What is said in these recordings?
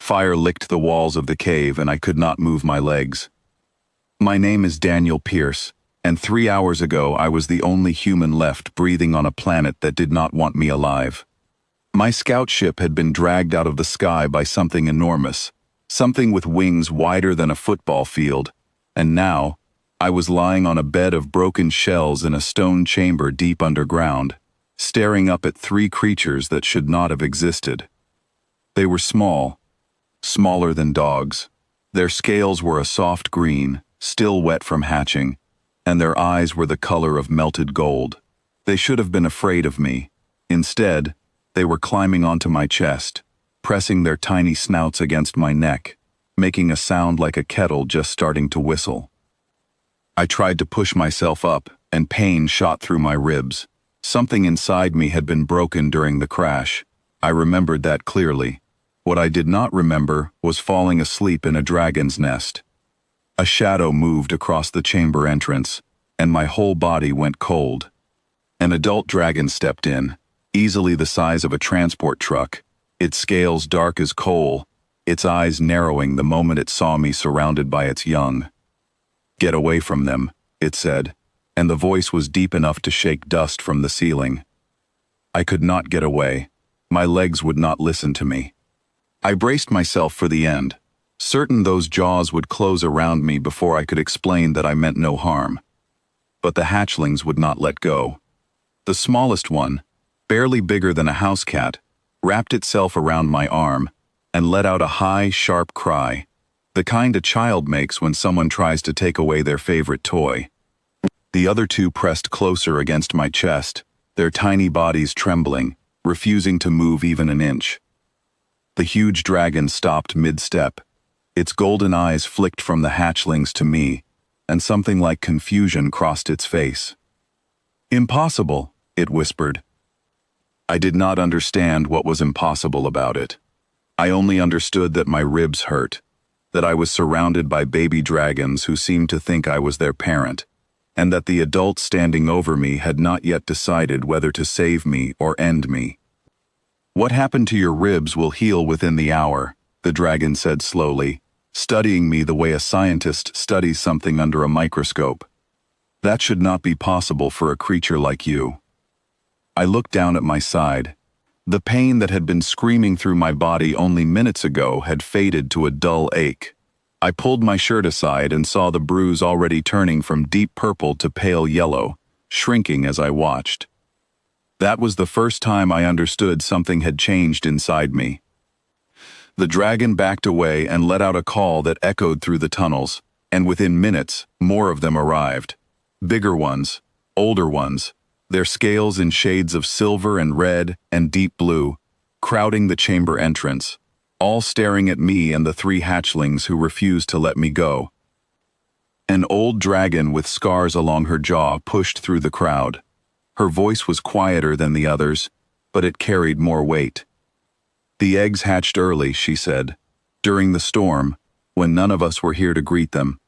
Fire licked the walls of the cave and I could not move my legs. My name is Daniel Pierce, and 3 hours ago I was the only human left breathing on a planet that did not want me alive. My scout ship had been dragged out of the sky by something enormous, something with wings wider than a football field, and now I was lying on a bed of broken shells in a stone chamber deep underground, staring up at 3 creatures that should not have existed. They were small, smaller than dogs. Their scales were a soft green, still wet from hatching, and their eyes were the color of melted gold. They should have been afraid of me. Instead, they were climbing onto my chest, pressing their tiny snouts against my neck, making a sound like a kettle just starting to whistle. I tried to push myself up, and pain shot through my ribs. Something inside me had been broken during the crash. I remembered that clearly. What I did not remember was falling asleep in a dragon's nest. A shadow moved across the chamber entrance, and my whole body went cold. An adult dragon stepped in, easily the size of a transport truck, its scales dark as coal, its eyes narrowing the moment it saw me surrounded by its young. "Get away from them," it said, and the voice was deep enough to shake dust from the ceiling. I could not get away. My legs would not listen to me. I braced myself for the end, certain those jaws would close around me before I could explain that I meant no harm. But the hatchlings would not let go. The smallest one, barely bigger than a house cat, wrapped itself around my arm and let out a high, sharp cry, the kind a child makes when someone tries to take away their favorite toy. The other 2 pressed closer against my chest, their tiny bodies trembling, refusing to move even an inch. The huge dragon stopped mid-step. Its golden eyes flicked from the hatchlings to me, and something like confusion crossed its face. "Impossible," it whispered. I did not understand what was impossible about it. I only understood that my ribs hurt, that I was surrounded by baby dragons who seemed to think I was their parent, and that the adult standing over me had not yet decided whether to save me or end me. "What happened to your ribs will heal within the hour," the dragon said slowly, studying me the way a scientist studies something under a microscope. "That should not be possible for a creature like you." I looked down at my side. The pain that had been screaming through my body only minutes ago had faded to a dull ache. I pulled my shirt aside and saw the bruise already turning from deep purple to pale yellow, shrinking as I watched. That was the first time I understood something had changed inside me. The dragon backed away and let out a call that echoed through the tunnels, and within minutes, more of them arrived. Bigger ones, older ones, their scales in shades of silver and red and deep blue, crowding the chamber entrance, all staring at me and the 3 hatchlings who refused to let me go. An old dragon with scars along her jaw pushed through the crowd. Her voice was quieter than the others, but it carried more weight. "The eggs hatched early," she said, "during the storm, when none of us were here to greet them.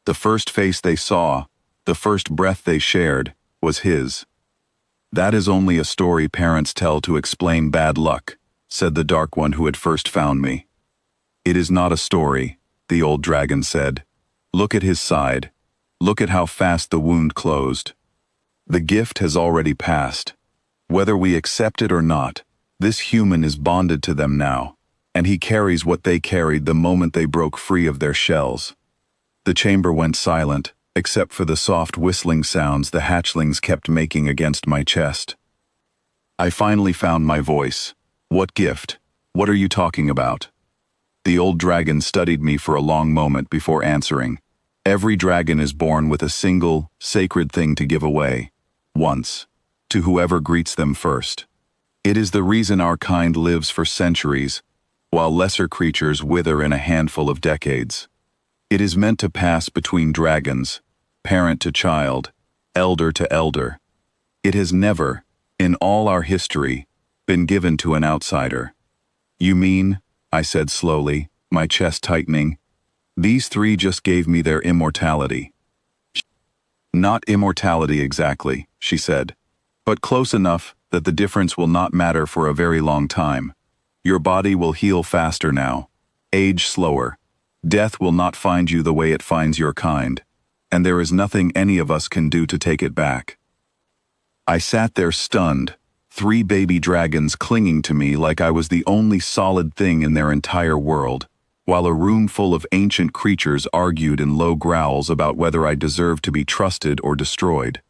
The first face they saw, the first breath they shared, was his." "That is only a story parents tell to explain bad luck," said the dark one who had first found me. "It is not a story," the old dragon said. "Look at his side. Look at how fast the wound closed. The gift has already passed. Whether we accept it or not, this human is bonded to them now, and he carries what they carried the moment they broke free of their shells." The chamber went silent, except for the soft whistling sounds the hatchlings kept making against my chest. I finally found my voice. "What gift? What are you talking about?" The old dragon studied me for a long moment before answering. "Every dragon is born with a single, sacred thing to give away. Once, to whoever greets them first. It is the reason our kind lives for centuries, while lesser creatures wither in a handful of decades. It is meant to pass between dragons, parent to child, elder to elder. It has never, in all our history, been given to an outsider." "You mean," I said slowly, my chest tightening, "these 3 just gave me their immortality?" "Not immortality exactly," she said, "but close enough that the difference will not matter for a very long time. Your body will heal faster now. Age slower. Death will not find you the way it finds your kind, and there is nothing any of us can do to take it back. I sat there stunned, 3 baby dragons clinging to me like I was the only solid thing in their entire world, while a room full of ancient creatures argued in low growls about whether I deserved to be trusted or destroyed.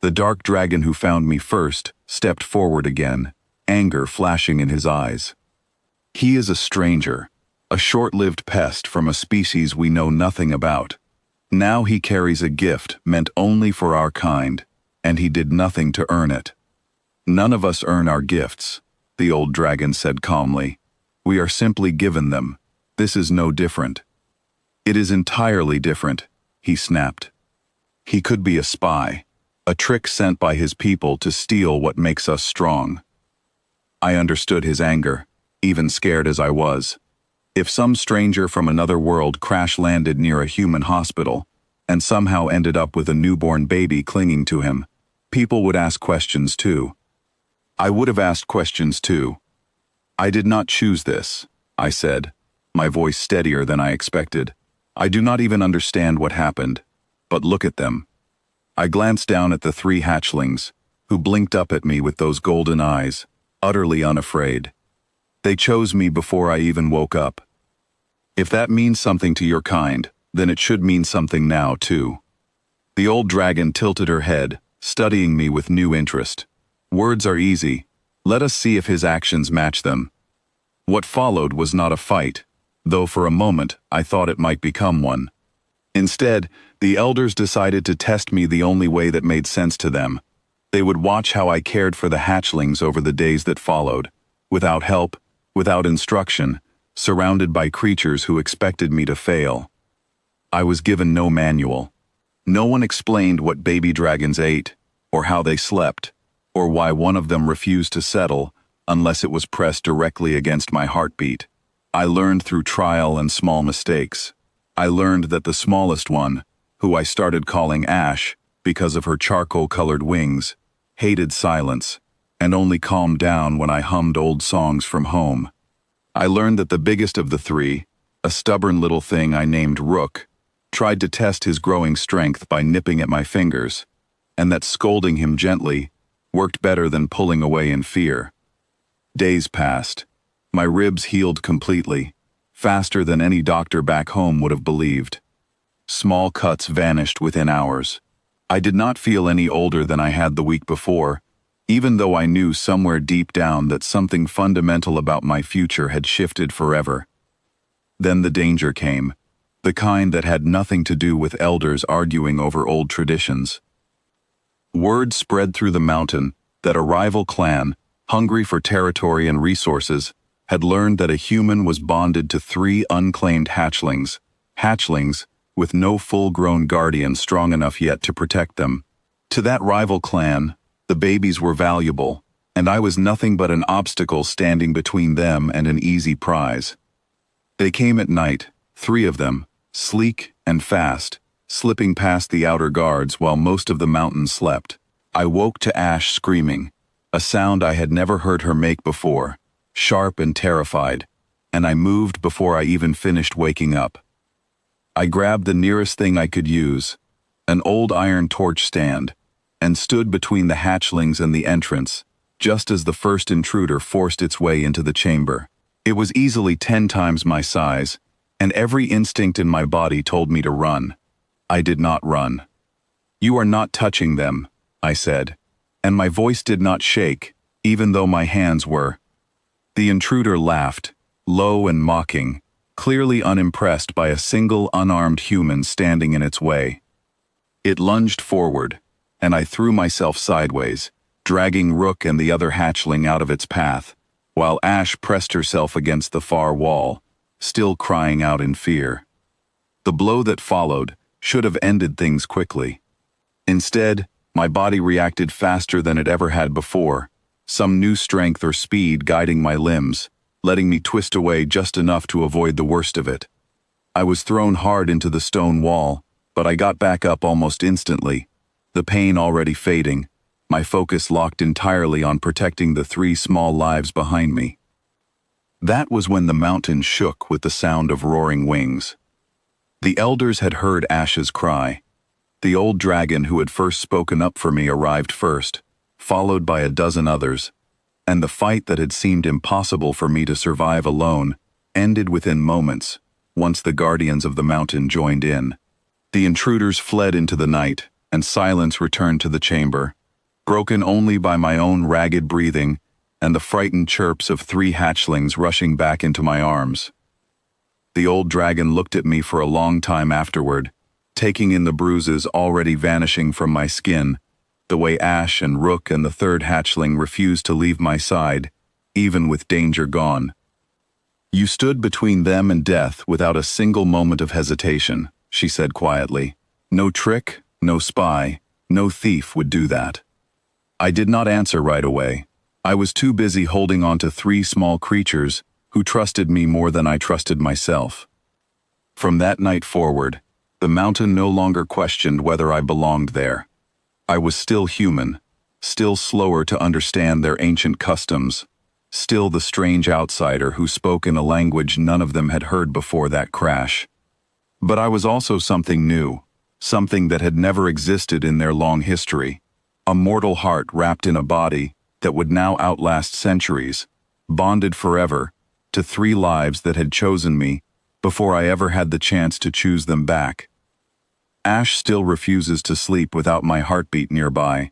The dark dragon who found me first stepped forward again, anger flashing in his eyes. He is a stranger, a short-lived pest from a species we know nothing about. Now he carries a gift meant only for our kind, and he did nothing to earn it. None of us earn our gifts, the old dragon said calmly. We are simply given them. This is no different. It is entirely different, he snapped. He could be a spy, a trick sent by his people to steal what makes us strong. I understood his anger, even scared as I was. If some stranger from another world crash-landed near a human hospital and somehow ended up with a newborn baby clinging to him, people would ask questions too. I would have asked questions too. I did not choose this, I said, my voice steadier than I expected. I do not even understand what happened, but look at them. I glanced down at the 3 hatchlings, who blinked up at me with those golden eyes, utterly unafraid. They chose me before I even woke up. If that means something to your kind, then it should mean something now, too. The old dragon tilted her head, studying me with new interest. Words are easy. Let us see if his actions match them. What followed was not a fight, though for a moment I thought it might become one. Instead, the elders decided to test me the only way that made sense to them. They would watch how I cared for the hatchlings over the days that followed, without help, without instruction, surrounded by creatures who expected me to fail. I was given no manual. No one explained what baby dragons ate, or how they slept, or why one of them refused to settle unless it was pressed directly against my heartbeat. I learned through trial and small mistakes. I learned that the smallest one, who I started calling Ash because of her charcoal-colored wings, hated silence, and only calmed down when I hummed old songs from home. I learned that the biggest of the 3, a stubborn little thing I named Rook, tried to test his growing strength by nipping at my fingers, and that scolding him gently worked better than pulling away in fear. Days passed. My ribs healed completely, faster than any doctor back home would have believed. Small cuts vanished within hours. I did not feel any older than I had the week before, even though I knew somewhere deep down that something fundamental about my future had shifted forever. Then the danger came, the kind that had nothing to do with elders arguing over old traditions. Word spread through the mountain that a rival clan, hungry for territory and resources, had learned that a human was bonded to 3 unclaimed hatchlings, with no full-grown guardian strong enough yet to protect them. To that rival clan, the babies were valuable, and I was nothing but an obstacle standing between them and an easy prize. They came at night, 3 of them, sleek and fast, slipping past the outer guards while most of the mountain slept. I woke to Ash screaming, a sound I had never heard her make before, sharp and terrified, and I moved before I even finished waking up. I grabbed the nearest thing I could use, an old iron torch stand, and stood between the hatchlings and the entrance, just as the first intruder forced its way into the chamber. It was easily 10 times my size, and every instinct in my body told me to run. I did not run. "You are not touching them," I said, and my voice did not shake, even though my hands were. The intruder laughed, low and mocking, clearly unimpressed by a single unarmed human standing in its way. It lunged forward, and I threw myself sideways, dragging Rook and the other hatchling out of its path, while Ash pressed herself against the far wall, still crying out in fear. The blow that followed should have ended things quickly. Instead, my body reacted faster than it ever had before, some new strength or speed guiding my limbs, letting me twist away just enough to avoid the worst of it. I was thrown hard into the stone wall, but I got back up almost instantly, the pain already fading, my focus locked entirely on protecting the 3 small lives behind me. That was when the mountain shook with the sound of roaring wings. The elders had heard Ash's cry. The old dragon who had first spoken up for me arrived first, followed by a dozen others, and the fight that had seemed impossible for me to survive alone ended within moments, once the guardians of the mountain joined in. The intruders fled into the night, and silence returned to the chamber, broken only by my own ragged breathing and the frightened chirps of 3 hatchlings rushing back into my arms. The old dragon looked at me for a long time afterward, taking in the bruises already vanishing from my skin, the way Ash and Rook and the 3rd hatchling refused to leave my side, even with danger gone. "You stood between them and death without a single moment of hesitation," she said quietly. "No trick, no spy, no thief would do that." I did not answer right away. I was too busy holding on to 3 small creatures who trusted me more than I trusted myself. From that night forward, the mountain no longer questioned whether I belonged there. I was still human, still slower to understand their ancient customs, still the strange outsider who spoke in a language none of them had heard before that crash. But I was also something new, something that had never existed in their long history, a mortal heart wrapped in a body that would now outlast centuries, bonded forever to 3 lives that had chosen me before I ever had the chance to choose them back. Ash still refuses to sleep without my heartbeat nearby.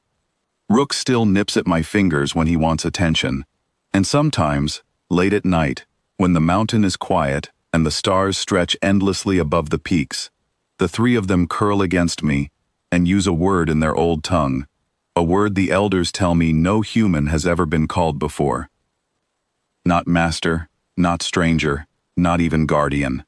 Rook still nips at my fingers when he wants attention. And sometimes, late at night, when the mountain is quiet and the stars stretch endlessly above the peaks, the 3 of them curl against me and use a word in their old tongue, a word the elders tell me no human has ever been called before. Not master, not stranger, not even guardian.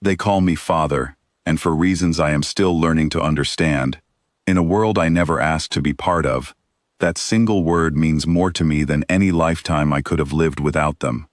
They call me father, and for reasons I am still learning to understand, in a world I never asked to be part of, that single word means more to me than any lifetime I could have lived without them.